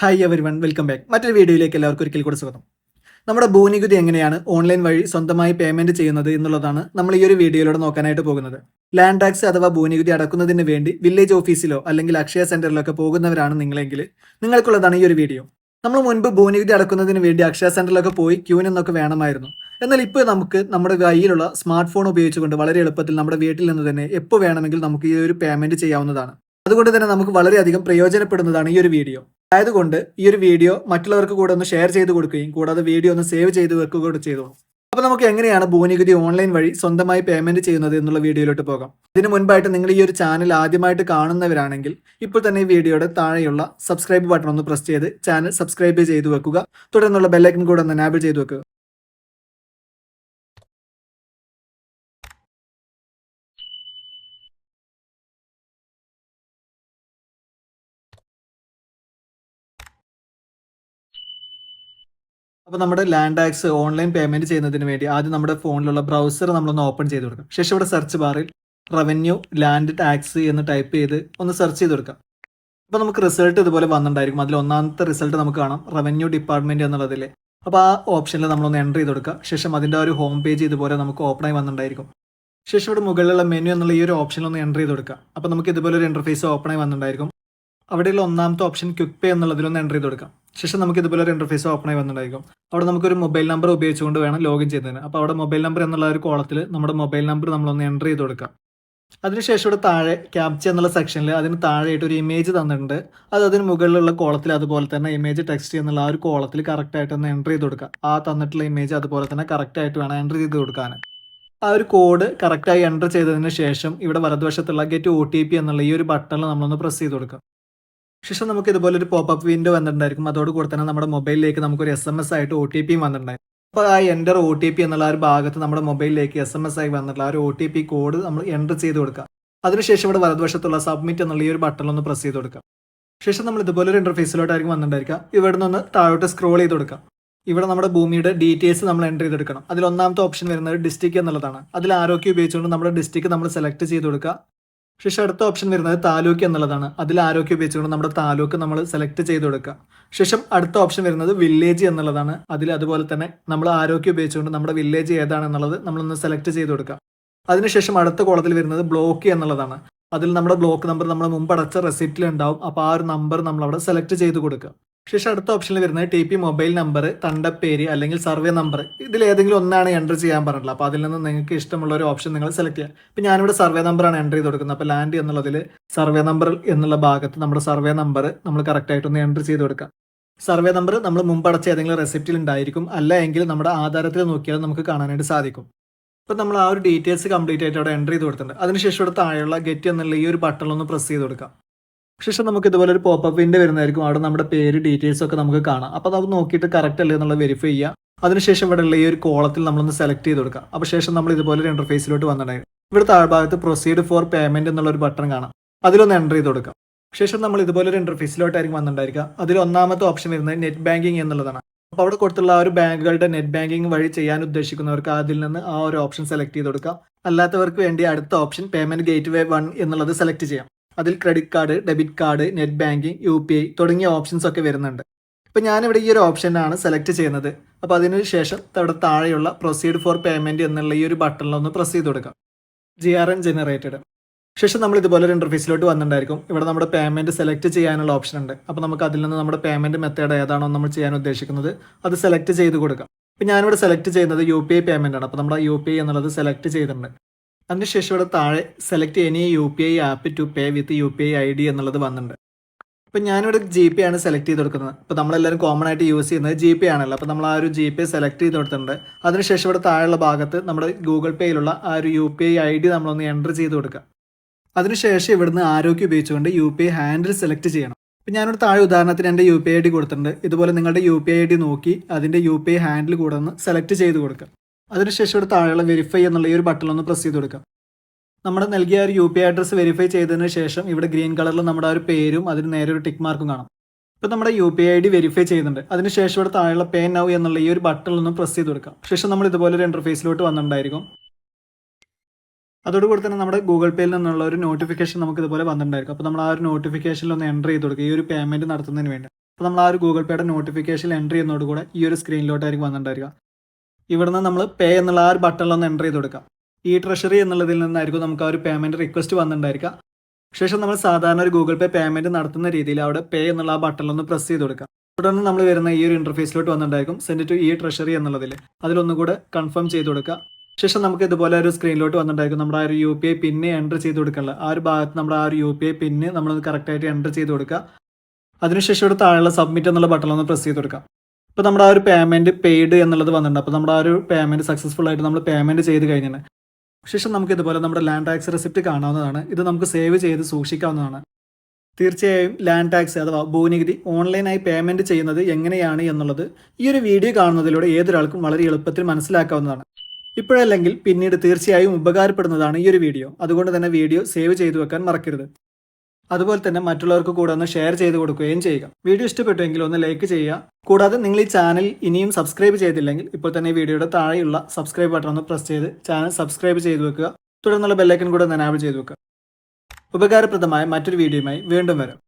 Hi everyone, welcome back. മറ്റൊരു വീഡിയോയിലേക്ക് എല്ലാവർക്കും ഒരിക്കൽ കൂടി സ്വാഗതം. നമ്മുടെ ഭൂനികുതി എങ്ങനെയാണ് ഓൺലൈൻ വഴി സ്വന്തമായി പേയ്മെന്റ് ചെയ്യുന്നത് എന്നുള്ളതാണ് നമ്മൾ ഈ ഒരു വീഡിയോയിലൂടെ നോക്കാനായിട്ട് പോകുന്നത്. ലാൻഡ് ടാക്സ് അഥവാ ഭൂനികുതി അടക്കുന്നതിന് വേണ്ടി വില്ലേജ് ഓഫീസിലോ അല്ലെങ്കിൽ അക്ഷയ സെന്ററിലൊക്കെ പോകുന്നവരാണ് നിങ്ങളെങ്കിൽ നിങ്ങൾക്കുള്ളതാണ് ഈ ഒരു വീഡിയോ. നമ്മൾ മുൻപ് ഭൂനികുതി അടക്കുന്നതിന് വേണ്ടി അക്ഷയ സെന്ററിലൊക്കെ പോയി ക്യൂ നിന്നൊക്കെ വേണമായിരുന്നു. എന്നാൽ ഇപ്പോൾ നമുക്ക് നമ്മുടെ കയ്യിലുള്ള സ്മാർട്ട് ഫോൺ ഉപയോഗിച്ചുകൊണ്ട് വളരെ എളുപ്പത്തിൽ നമ്മുടെ വീട്ടിൽ നിന്ന് തന്നെ എപ്പോൾ വേണമെങ്കിൽ നമുക്ക് ഈ ഒരു പേയ്മെന്റ് ചെയ്യാവുന്നതാണ്. അതുകൊണ്ട് തന്നെ നമുക്ക് വളരെയധികം പ്രയോജനപ്പെടുന്നതാണ് ഈ ഒരു വീഡിയോ. ആയതുകൊണ്ട് ഈ ഒരു വീഡിയോ മറ്റുള്ളവർക്ക് കൂടെ ഒന്ന് ഷെയർ ചെയ്ത് കൊടുക്കുകയും കൂടാതെ വീഡിയോ ഒന്ന് സേവ് ചെയ്ത് വെക്കുക കൂടെ ചെയ്തോളൂ. അപ്പോൾ നമുക്ക് എങ്ങനെയാണ് ഭൂനികുതി ഓൺലൈൻ വഴി സ്വന്തമായി പേയ്മെന്റ് ചെയ്യുന്നത് എന്നുള്ള വീഡിയോയിലോട്ട് പോകാം. ഇതിന് മുൻപായിട്ട് നിങ്ങൾ ഈ ഒരു ചാനൽ ആദ്യമായിട്ട് കാണുന്നവരാണെങ്കിൽ ഇപ്പോൾ തന്നെ ഈ വീഡിയോയുടെ താഴെയുള്ള സബ്സ്ക്രൈബ് ബട്ടൺ ഒന്ന് പ്രസ് ചെയ്ത് ചാനൽ സബ്സ്ക്രൈബ് ചെയ്ത് വെക്കുക. തുടർന്നുള്ള ബെല്ലൈക്കൺ കൂടെ ഒന്ന് എനാബിൾ ചെയ്ത് വെക്കുക. അപ്പോൾ നമ്മുടെ ലാൻഡ് ടാക്സ് ഓൺലൈൻ പേയ്മെന്റ് ചെയ്യുന്നതിന് വേണ്ടി ആദ്യം നമ്മുടെ ഫോണിലുള്ള ബ്രൗസർ നമ്മളൊന്ന് ഓപ്പൺ ചെയ്ത് കൊടുക്കാം. ശേഷം ഇവിടെ സെർച്ച് ബാറിൽ റവന്യൂ ലാൻഡ് ടാക്സ് എന്ന് ടൈപ്പ് ചെയ്ത് ഒന്ന് സെർച്ച് ചെയ്ത് കൊടുക്കാം. അപ്പോൾ നമുക്ക് റിസൾട്ട് ഇതുപോലെ വന്നിട്ടുണ്ടായിരിക്കും. അതിൽ ഒന്നാമത്തെ റിസൾട്ട് നമുക്ക് കാണാം റവന്യൂ ഡിപ്പാർട്ട്മെന്റ് എന്നുള്ളതിൽ. അപ്പോൾ ആ ഓപ്ഷനിൽ നമ്മളൊന്ന് എൻ്റർ ചെയ്ത് കൊടുക്കുക. ശേഷം അതിൻ്റെ ഒരു ഹോം പേജ് ഇതുപോലെ നമുക്ക് ഓപ്പൺ ആയി വന്നിട്ടുണ്ടായിരിക്കും. ശേഷം ഇവിടെ മുകളിലുള്ള മെനു എന്നുള്ള ഈ ഒരു ഓപ്ഷനിൽ ഒന്ന് എൻ്റർ ചെയ്ത് കൊടുക്കുക. അപ്പോൾ നമുക്ക് ഇതുപോലെ ഒരു ഇൻ്റർഫേസ് ഓപ്പൺ ആയി വന്നിട്ടുണ്ടായിരിക്കും. അവിടെയുള്ള ഒന്നാമത്തെ ഓപ്ഷൻ ക്വിക്ക് പേ എന്നുള്ളതിലൊന്ന് എൻ്റർ ചെയ്ത് കൊടുക്കാം. ശേഷം നമുക്ക് ഇതുപോലെ ഒരു ഇൻ്റർഫേസ് ഓപ്പൺ ആയി വന്നിട്ടുണ്ടായിരിക്കും. അവിടെ നമുക്കൊരു മൊബൈൽ നമ്പർ ഉപയോഗിച്ചുകൊണ്ട് വേണം ലോഗിൻ ചെയ്യുന്നതിന്. അപ്പോൾ അവിടെ മൊബൈൽ നമ്പർ എന്നുള്ള ഒരു കോളത്തിൽ നമ്മുടെ മൊബൈൽ നമ്പർ നമ്മളൊന്ന് എൻ്റർ ചെയ്ത് കൊടുക്കാം. അതിനുശേഷം ഇവിടെ താഴെ ക്യാപ്ച എന്നുള്ള സെക്ഷനിൽ അതിന് താഴെയായിട്ട് ഒരു ഇമേജ് തന്നിട്ടുണ്ട്. അതിന് മുകളിലുള്ള കോളത്തിൽ അതുപോലെ തന്നെ ഇമേജ് ടെക്സ്റ്റ് എന്നുള്ള ആ ഒരു കോളത്തിൽ കറക്റ്റായിട്ട് ഒന്ന് എൻ്റർ ചെയ്ത് കൊടുക്കുക. ആ തന്നിട്ടുള്ള ഇമേജ് അതുപോലെ തന്നെ കറക്റ്റായിട്ട് വേണം എൻ്റർ ചെയ്ത് കൊടുക്കാൻ. ആ ഒരു കോഡ് കറക്റ്റായി എൻ്റർ ചെയ്തതിന് ശേഷം ഇവിടെ വലതുവശത്തുള്ള ഗെറ്റ് OTP എന്നുള്ള ഈ ഒരു ബട്ടണിൽ നമ്മളൊന്ന് പ്രസ് ചെയ്ത് കൊടുക്കുക. ശേഷം നമുക്ക് ഇതുപോലെ ഒരു പോപ്പപ്പ് വിൻഡോ വന്നിട്ടുണ്ടായിരിക്കും. അതോടുകൂടി തന്നെ നമ്മുടെ മൊബൈലിലേക്ക് നമുക്കൊരു SMS ആയിട്ട് OTP വന്നിട്ടുണ്ടായിരിക്കും. അപ്പോൾ ആ എൻ്റർ OTP എന്നുള്ള ആ ഒരു ഭാഗത്ത് നമ്മുടെ മൊബൈലിലേക്ക് SMS ആയി വന്നിട്ടുള്ള ആ ഒരു OTP കോഡ് നമ്മൾ എൻ്റർ ചെയ്ത് കൊടുക്കുക. അതിനുശേഷം ഇവിടെ വലതുവശത്തുള്ള സബ്മിറ്റ് എന്നുള്ള ഈ ഒരു ബട്ടൺ ഒന്ന് പ്രസ് ചെയ്ത് കൊടുക്കുക. ശേഷം നമ്മൾ ഇതുപോലെ ഒരു ഇൻ്റർഫേസിലോട്ടായിരിക്കും വന്നിട്ടുണ്ടായിരിക്കുക. ഇവിടെ നിന്ന് താഴോട്ട് സ്ക്രോൾ ചെയ്ത് കൊടുക്കുക. ഇവിടെ നമ്മുടെ ഭൂമിയുടെ ഡീറ്റെയിൽസ് നമ്മൾ എൻ്റർ ചെയ്തെടുക്കണം. അതിൽ ഒന്നാമത്തെ ഓപ്ഷൻ വരുന്നത് ഡിസ്ട്രിക്ട് എന്നുള്ളതാണ്. അതിൽ ആരോഗ്യം ഉപയോഗിച്ചുകൊണ്ട് നമ്മുടെ ഡിസ്ട്രിക്ട് നമ്മൾ സെലക്ട് ചെയ്ത് കൊടുക്കുക. ശേഷം അടുത്ത ഓപ്ഷൻ വരുന്നത് താലൂക്ക് എന്നുള്ളതാണ്. അതിൽ ആരോഗ്യം ഉപയോഗിച്ചുകൊണ്ട് നമ്മുടെ താലൂക്ക് നമ്മൾ സെലക്ട് ചെയ്ത് കൊടുക്കുക. ശേഷം അടുത്ത ഓപ്ഷൻ വരുന്നത് വില്ലേജ് എന്നുള്ളതാണ്. അതിൽ അതുപോലെ തന്നെ നമ്മൾ ആരോഗ്യം ഉപയോഗിച്ചുകൊണ്ട് നമ്മുടെ വില്ലേജ് ഏതാണെന്നുള്ളത് നമ്മളൊന്ന് സെലക്ട് ചെയ്ത് കൊടുക്കുക. അതിനുശേഷം അടുത്ത കോളത്തിൽ വരുന്നത് ബ്ലോക്ക് എന്നുള്ളതാണ്. അതിൽ നമ്മുടെ ബ്ലോക്ക് നമ്പർ നമ്മൾ മുമ്പ് അടച്ച റെസിപ്റ്റിൽ ഉണ്ടാവും. അപ്പോൾ ആ ഒരു നമ്പർ നമ്മൾ അവിടെ സെലക്ട് ചെയ്ത് കൊടുക്കുക. ശേഷം അടുത്ത ഓപ്ഷനിൽ വരുന്നത് TP മൊബൈൽ നമ്പർ, തണ്ടപ്പേര് അല്ലെങ്കിൽ സർവേ നമ്പർ, ഇതിൽ ഏതെങ്കിലും ഒന്നാണ് എൻ്റർ ചെയ്യാൻ പറഞ്ഞിട്ടുള്ളത്. അപ്പോൾ അതിൽ നിന്ന് നിങ്ങൾക്ക് ഇഷ്ടമുള്ള ഒരു ഓപ്ഷൻ നിങ്ങൾ സെലക്ട് ചെയ്യുക. ഇപ്പോൾ ഞാനിവിടെ സർവേ നമ്പറാണ് എൻ്റർ ചെയ്ത് കൊടുക്കുന്നത്. അപ്പോൾ ലാൻഡ് എന്നുള്ളതിൽ സർവേ നമ്പർ എന്നുള്ള ഭാഗത്ത് നമ്മുടെ സർവേ നമ്പർ നമ്മൾ കറക്റ്റായിട്ടൊന്ന് എൻ്റർ ചെയ്ത് കൊടുക്കുക. സർവേ നമ്പർ നമ്മൾ മുമ്പ് അടച്ച ഏതെങ്കിലും റെസിപ്റ്റിൽ ഉണ്ടായിരിക്കും, അല്ല എങ്കിൽ നമ്മുടെ ആധാരത്തിൽ നോക്കിയാൽ നമുക്ക് കാണാനായിട്ട് സാധിക്കും. അപ്പോൾ നമ്മൾ ആ ഒരു ഡീറ്റെയിൽസ് കംപ്ലീറ്റ് ആയിട്ട് അവിടെ എൻ്റർ ചെയ്ത് കൊടുത്തിട്ടുണ്ട്. അതിനുശേഷം ഇവിടെ താഴെയുള്ള ഗെറ്റ് എന്നുള്ള ഈ ഒരു ബട്ടണിലൊന്ന് പ്രസ് ചെയ്ത് കൊടുക്കുക. ശേഷം നമുക്ക് ഇതുപോലെ ഒരു പോപ്പപ്പ് വിൻഡോ വരുന്നതായിരിക്കും. അവിടെ നമ്മുടെ പേര് ഡീറ്റെയിൽസ് ഒക്കെ നമുക്ക് കാണാം. അപ്പോൾ അത് നോക്കിയിട്ട് കറക്റ്റ് അല്ലേ എന്നുള്ളത് വെരിഫൈ ചെയ്യുക. അതിനുശേഷം ഇവിടെ ഉള്ള ഈ ഒരു കോളത്തിൽ നമ്മളൊന്ന് സെലക്ട് ചെയ്ത് കൊടുക്കുക. അപ്പോൾ ശേഷം നമ്മൾ ഇതുപോലെ ഒരു ഇൻ്റർഫേസിലോട്ട് വന്നിട്ടുണ്ടായിരുന്നു. ഇവിടെ താഴ്ഭാഗത്ത് പ്രൊസീഡ് ഫോർ പേയ്മെന്റ് എന്നുള്ള ഒരു ബട്ടൺ കാണാം. അതിലൊന്ന് എൻ്റർ ചെയ്ത് കൊടുക്കുക. ശേഷം നമ്മൾ ഇതുപോലെ ഒരു ഇൻ്റർഫേസിലോട്ടായിരിക്കും വന്നിട്ടുണ്ടായിരിക്കുക. അതിൽ ഒന്നാമത്തെ ഓപ്ഷൻ വരുന്നത് നെറ്റ് ബാങ്കിങ് എന്നുള്ളതാണ്. അപ്പോൾ അവിടെ കൊടുത്തുള്ള ആ ഒരു ബാങ്കുകളുടെ നെറ്റ് ബാങ്കിങ് വഴി ചെയ്യാൻ ഉദ്ദേശിക്കുന്നവർക്ക് അതിൽ നിന്ന് ആ ഒരു ഓപ്ഷൻ സെലക്ട് ചെയ്ത് കൊടുക്കുക. അല്ലാത്തവർക്ക് വേണ്ടി അടുത്ത ഓപ്ഷൻ പേയ്മെന്റ് ഗേറ്റ്വേ 1 എന്നുള്ളത് സെലക്ട് ചെയ്യാം. അതിൽ credit card, debit card, net banking, UPI തുടങ്ങിയ ഓപ്ഷൻസ് ഒക്കെ വരുന്നുണ്ട്. ഇപ്പോൾ ഞാനിവിടെ ഈ ഒരു ഓപ്ഷനാണ് സെലക്ട് ചെയ്യുന്നത്. അപ്പോൾ അതിന് ശേഷം അവിടെ താഴെയുള്ള പ്രൊസീഡ് ഫോർ പേയ്മെന്റ് എന്നുള്ള ഈ ഒരു ബട്ടണിലൊന്ന് പ്രസ് ചെയ്ത് കൊടുക്കാം. GRN generated. ശേഷം നമ്മൾ ഇതുപോലെ ഒരു ഇൻ്റർഫേസിലോട്ട് വന്നിട്ടുണ്ടായിരിക്കും. ഇവിടെ നമ്മുടെ പേയ്മെന്റ് സെലക്ട് ചെയ്യാനുള്ള ഓപ്ഷൻ ഉണ്ട്. അപ്പോൾ നമുക്ക് അതിൽ നിന്ന് നമ്മുടെ പേയ്മെന്റ് മെത്തേഡ് ഏതാണോ നമ്മൾ ചെയ്യാൻ ഉദ്ദേശിക്കുന്നത് അത് സെലക്ട് ചെയ്ത് കൊടുക്കാം. ഇപ്പോൾ ഞാനിവിടെ സെലക്ട് ചെയ്യുന്നത് UPI പേയ്മെന്റ് ആണ്. അപ്പോൾ നമ്മുടെ UPI എന്നുള്ളത് സെലക്ട് ചെയ്തിട്ടുണ്ട്. അതിനുശേഷം ഇവിടെ താഴെ select any UPI app to pay with UPI ID എന്നുള്ളത് വന്നിട്ടുണ്ട്. അപ്പോൾ ഞാനിവിടെ GPay ആണ് സെലക്ട് ചെയ്ത് കൊടുക്കുന്നത്. അപ്പോൾ നമ്മളെല്ലാവരും കോമൺ ആയിട്ട് യൂസ് ചെയ്യുന്നത് GPay ആണല്ലോ. അപ്പോൾ നമ്മൾ ആ ഒരു GPay സെലക്ട് ചെയ്ത് കൊടുത്തിട്ടുണ്ട്. അതിനുശേഷം ഇവിടെ താഴെയുള്ള ഭാഗത്ത് നമ്മുടെ ഗൂഗിൾ പേയിലുള്ള ആ ഒരു UPI ID നമ്മളൊന്ന് എൻ്റർ ചെയ്ത് കൊടുക്കുക. അതിനുശേഷം ഇവിടുന്ന് ആരോഗ്യം ഉപയോഗിച്ചുകൊണ്ട് UPI ഹാൻഡിൽ സെലക്ട് ചെയ്യണം. അപ്പോൾ ഞാനിവിടെ താഴെ ഉദാഹരണത്തിന് എൻ്റെ UPI ID കൊടുത്തിട്ടുണ്ട്. ഇതുപോലെ നിങ്ങളുടെ UPI ID നോക്കി അതിൻ്റെ UPI ഹാൻഡിൽ കൂടെ ഒന്ന് സെലക്ട് ചെയ്ത് കൊടുക്കുക. അതിനുശേഷം ഇവിടെ താഴെയുള്ള വെരിഫൈ എന്നുള്ള ഈ ഒരു ബട്ടൺ ഒന്ന് പ്രസ് ചെയ്ത് കൊടുക്കാം. നമ്മൾ നൽകിയ ഒരു UPI അഡ്രസ്സ് വെരിഫൈ ചെയ്തതിന് ശേഷം ഇവിടെ ഗ്രീൻ കളറിൽ നമ്മുടെ ആ ഒരു പേരും അതിന് നേരെ ഒരു ടിക്ക് മാർക്കും കാണാം. ഇപ്പോൾ നമ്മുടെ UPI ID വെരിഫൈ ചെയ്യുന്നുണ്ട്. അതിനുശേഷം ഇവിടെ താഴെയുള്ള പേ നൗ എന്നുള്ള ഈ ഒരു ബട്ടണിൽ ഒന്ന് പ്രസ് ചെയ്ത് കൊടുക്കാം. ശേഷം നമ്മൾ ഇതുപോലെ ഒരു ഇൻ്റർഫേസിലോട്ട് വന്നിട്ടുണ്ടായിരിക്കും. അതോടുകൂടി തന്നെ നമ്മുടെ ഗൂഗിൾ പേയിൽ നിന്നുള്ള ഒരു നോട്ടിഫിക്കേഷൻ നമുക്ക് ഇതുപോലെ വന്നിട്ടുണ്ടായിരിക്കും. അപ്പോൾ നമ്മൾ ആ ഒരു നോട്ടിഫിക്കേഷനിൽ ഒന്ന് എൻ്റർ ചെയ്ത് കൊടുക്കുക ഈ ഒരു പേയ്മെന്റ് നടത്തുന്നതിന് വേണ്ടി. അപ്പോൾ നമ്മൾ ആ ഒരു ഗൂഗിൾ പേയുടെ നോട്ടിഫിക്കേഷൻ എൻ്റർ ചെയ്യുന്നതോടുകൂടെ ഈ ഒരു സ്ക്രീനിലോട്ടായിരിക്കും വന്നിട്ടുണ്ടായിരിക്കുക. ഇവിടുന്ന് നമ്മൾ പേ എന്നുള്ള ആ ഒരു ബട്ടണിലൊന്ന് എൻ്റർ ചെയ്ത് കൊടുക്കാം. ഈ ട്രഷറി എന്നുള്ളതിൽ നിന്നായിരിക്കും നമുക്ക് ആ ഒരു പേയ്മെൻറ്റ് റിക്വസ്റ്റ് വന്നിട്ടുണ്ടായിരിക്കുക. ശേഷം നമ്മൾ സാധാരണ ഒരു ഗൂഗിൾ പേ പേയ്മെൻറ്റ് നടത്തുന്ന രീതിയിൽ അവിടെ പേ എന്നുള്ള ആ ബട്ടണിലൊന്ന് പ്രസ് ചെയ്ത് കൊടുക്കാം. തുടർന്ന് നമ്മൾ വരുന്ന ഈ ഒരു ഇൻ്റർഫേസിലോട്ട് വന്നിട്ടുണ്ടായിരിക്കും സെൻഡ് ടു ഈ ട്രഷറി എന്നുള്ളതിൽ അതിലൊന്നുകൂടെ കൺഫേം ചെയ്ത് കൊടുക്കുക. ശേഷം നമുക്ക് ഇതുപോലെ ഒരു സ്ക്രീനിലോട്ട് വന്നിട്ടുണ്ടായിരിക്കും നമ്മുടെ ആ ഒരു UPI പിന്ന് എൻ്റർ ചെയ്ത് കൊടുക്കാനുള്ള ആ ഒരു ഭാഗത്ത് നമ്മുടെ ആ ഒരു UPI പിന്ന് നമ്മളൊന്ന് കറക്റ്റായിട്ട് എൻ്റർ ചെയ്ത് കൊടുക്കുക. അതിനുശേഷം ഇവിടെ താഴെയുള്ള സബ്മിറ്റ് എന്നുള്ള ബട്ടണൊന്ന് പ്രസ് ചെയ്ത് കൊടുക്കാം. ഇപ്പോൾ നമ്മുടെ ആ ഒരു പേയ്മെൻറ്റ് പെയ്ഡ് എന്നുള്ളത് വന്നിട്ടുണ്ട്. അപ്പോൾ നമ്മുടെ ആ ഒരു പേയ്മെൻറ്റ് സക്സസ്ഫുൾ ആയിട്ട് നമ്മൾ പേയ്മെൻറ്റ് ചെയ്ത് കഴിഞ്ഞിട്ടുണ്ട്. ശേഷം നമുക്ക് ഇതുപോലെ നമ്മുടെ ലാൻഡ് ടാക്സ് റെസിപ്റ്റ് കാണാവുന്നതാണ്. ഇത് നമുക്ക് സേവ് ചെയ്ത് സൂക്ഷിക്കാവുന്നതാണ്. തീർച്ചയായും ലാൻഡ് ടാക്സ് അഥവാ ഭൂനികുതി ഓൺലൈനായി പേയ്മെൻറ്റ് ചെയ്യുന്നത് എങ്ങനെയാണ് എന്നുള്ളത് ഈ ഒരു വീഡിയോ കാണുന്നതിലൂടെ ഏതൊരാൾക്കും വളരെ എളുപ്പത്തിൽ മനസ്സിലാക്കാവുന്നതാണ്. ഇപ്പോഴല്ലെങ്കിൽ പിന്നീട് തീർച്ചയായും ഉപകാരപ്പെടുന്നതാണ് ഈ ഒരു വീഡിയോ. അതുകൊണ്ട് തന്നെ വീഡിയോ സേവ് ചെയ്തു വെക്കാൻ മറക്കരുത്. അതുപോലെ തന്നെ മറ്റുള്ളവർക്ക് കൂടെ ഒന്ന് ഷെയർ ചെയ്ത് കൊടുക്കുകയും ചെയ്യുക. വീഡിയോ ഇഷ്ടപ്പെട്ടുവെങ്കിൽ ഒന്ന് ലൈക്ക് ചെയ്യുക. കൂടാതെ നിങ്ങൾ ഈ ചാനൽ ഇനിയും സബ്സ്ക്രൈബ് ചെയ്തില്ലെങ്കിൽ ഇപ്പോൾ തന്നെ ഈ വീഡിയോയുടെ താഴെയുള്ള സബ്സ്ക്രൈബ് ബട്ടൺ ഒന്ന് പ്രസ് ചെയ്ത് ചാനൽ സബ്സ്ക്രൈബ് ചെയ്ത് വെക്കുക. തുടർന്നുള്ള ബെല്ലൈക്കൺ കൂടെ ഒന്ന് എനാബിൾ ചെയ്ത് വെക്കുക. ഉപകാരപ്രദമായ മറ്റൊരു വീഡിയോയുമായി വീണ്ടും വരാം.